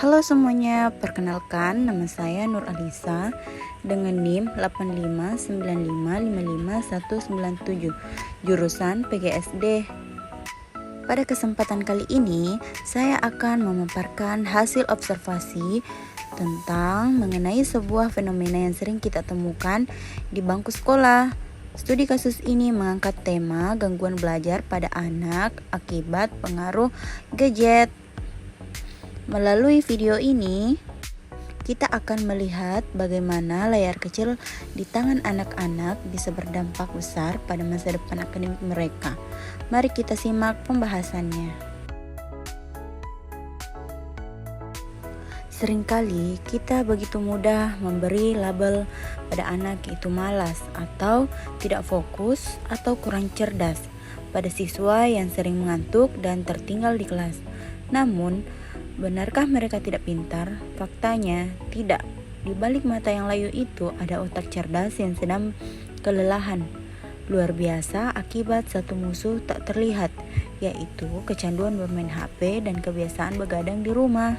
Halo semuanya, perkenalkan nama saya Nur Alisa dengan NIM 859555197, jurusan PGSD. Pada kesempatan kali ini, saya akan memaparkan hasil observasi tentang mengenai sebuah fenomena yang sering kita temukan di bangku sekolah. Studi kasus ini mengangkat tema gangguan belajar pada anak akibat pengaruh gadget. Melalui video ini, kita akan melihat bagaimana layar kecil di tangan anak-anak bisa berdampak besar pada masa depan akademik mereka. Mari kita simak pembahasannya. Seringkali kita begitu mudah memberi label pada anak itu malas atau tidak fokus atau kurang cerdas pada siswa yang sering mengantuk dan tertinggal di kelas. Namun, benarkah mereka tidak pintar? Faktanya, tidak. Di balik mata yang layu itu ada otak cerdas yang sedang kelelahan luar biasa akibat satu musuh tak terlihat, yaitu kecanduan bermain HP dan kebiasaan begadang di rumah.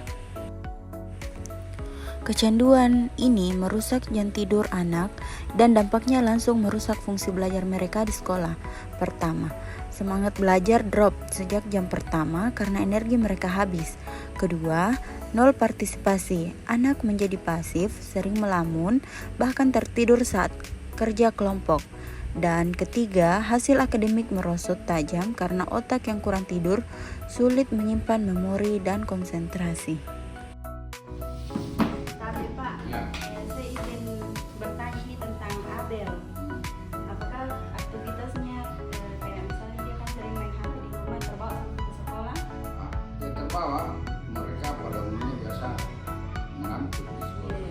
Kecanduan ini merusak jam tidur anak dan dampaknya langsung merusak fungsi belajar mereka di sekolah. Pertama, semangat belajar drop sejak jam pertama karena energi mereka habis. Kedua, nol partisipasi. Anak menjadi pasif, sering melamun, bahkan tertidur saat kerja kelompok. Dan ketiga, hasil akademik merosot tajam karena otak yang kurang tidur sulit menyimpan memori dan konsentrasi. Tapi Pak, saya ingin bertanya ini tentang Abel. Apakah aktivitasnya kayak misalnya dia kan sering main HP di rumah terbawa ke sekolah? Dia terbawa, mereka pada umumnya biasa mengantuk di sekolah.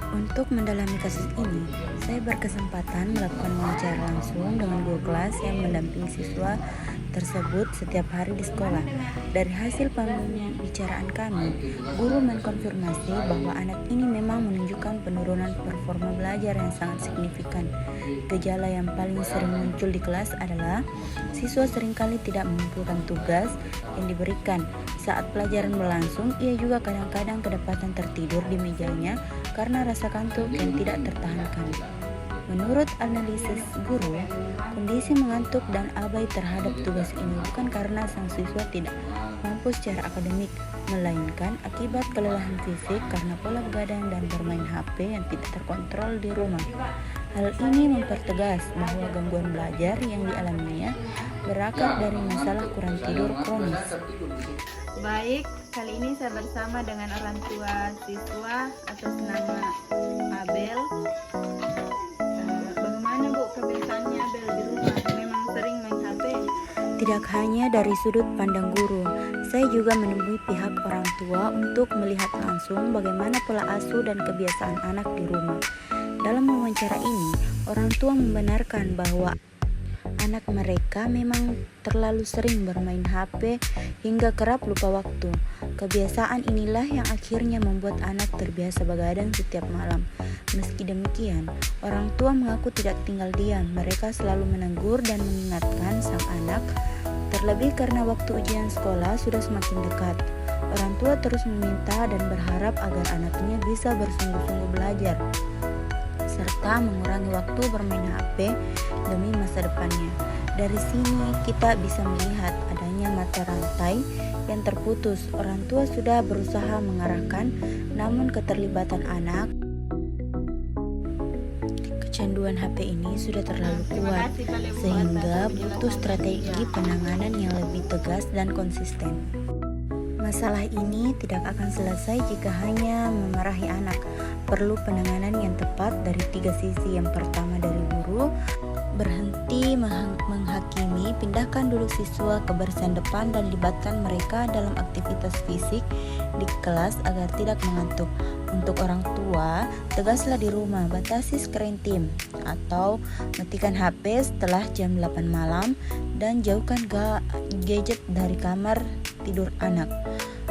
Untuk mendalami kasus ini, saya berkesempatan melakukan wawancara langsung dengan guru kelas yang mendampingi siswa tersebut setiap hari di sekolah. Dari hasil pembicaraan kami, guru mengkonfirmasi bahwa anak ini memang menunjukkan penurunan performa belajar yang sangat signifikan. Gejala yang paling sering muncul di kelas adalah siswa seringkali tidak mengumpulkan tugas yang diberikan. Saat pelajaran berlangsung, ia juga kadang-kadang kedapatan tertidur di mejanya karena rasa kantuk yang tidak tertahankan. Menurut analisis guru, kondisi mengantuk dan abai terhadap tugas ini bukan karena sang siswa tidak mampu secara akademik, melainkan akibat kelelahan fisik karena pola begadang dan bermain HP yang tidak terkontrol di rumah. Hal ini mempertegas bahwa gangguan belajar yang dialaminya berakar dari masalah kurang tidur kronis. Baik, kali ini saya bersama dengan orang tua siswa atas nama Abel. Bagaimana Bu kebiasaannya Abel di rumah? Memang sering main HP? Tidak hanya dari sudut pandang guru, saya juga menemui pihak orang tua untuk melihat langsung bagaimana pola asuh dan kebiasaan anak di rumah. Dalam wawancara ini, orang tua membenarkan bahwa anak mereka memang terlalu sering bermain HP hingga kerap lupa waktu. Kebiasaan inilah yang akhirnya membuat anak terbiasa begadang setiap malam. Meski demikian, orang tua mengaku tidak tinggal diam. Mereka selalu menegur dan mengingatkan sang anak, terlebih karena waktu ujian sekolah sudah semakin dekat. Orang tua terus meminta dan berharap agar anaknya bisa bersungguh-sungguh belajar, serta mengurangi waktu bermain HP demi masa depannya. Dari sini kita bisa melihat adanya mata rantai yang terputus. Orang tua sudah berusaha mengarahkan, namun keterlibatan anak kecanduan HP ini sudah terlalu kuat, sehingga butuh strategi penanganan yang lebih tegas dan konsisten. Masalah ini tidak akan selesai jika hanya memarahi anak. Perlu penanganan yang tepat dari tiga sisi. Yang pertama dari guru, berhenti menghakimi, pindahkan dulu siswa ke barisan depan dan libatkan mereka dalam aktivitas fisik di kelas agar tidak mengantuk. Untuk orang tua, tegaslah di rumah, batasi screen time atau matikan HP setelah jam 8 malam dan jauhkan gadget dari kamar tidur anak.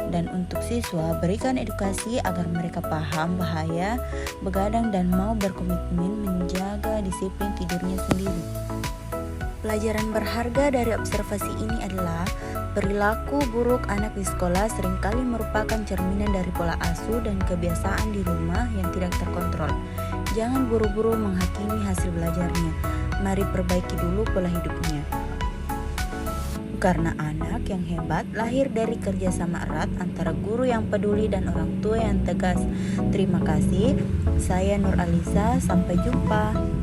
Dan untuk siswa, berikan edukasi agar mereka paham bahaya begadang dan mau berkomitmen menjaga disiplin tidurnya sendiri. Pelajaran berharga dari observasi ini adalah Perilaku buruk anak di sekolah seringkali merupakan cerminan dari pola asuh dan kebiasaan di rumah yang tidak terkontrol. Jangan buru-buru menghakimi hasil belajarnya. Mari perbaiki dulu pola hidupnya. Karena anak yang hebat lahir dari kerjasama erat antara guru yang peduli dan orang tua yang tegas. Terima kasih. Saya Nur Alisa. Sampai jumpa.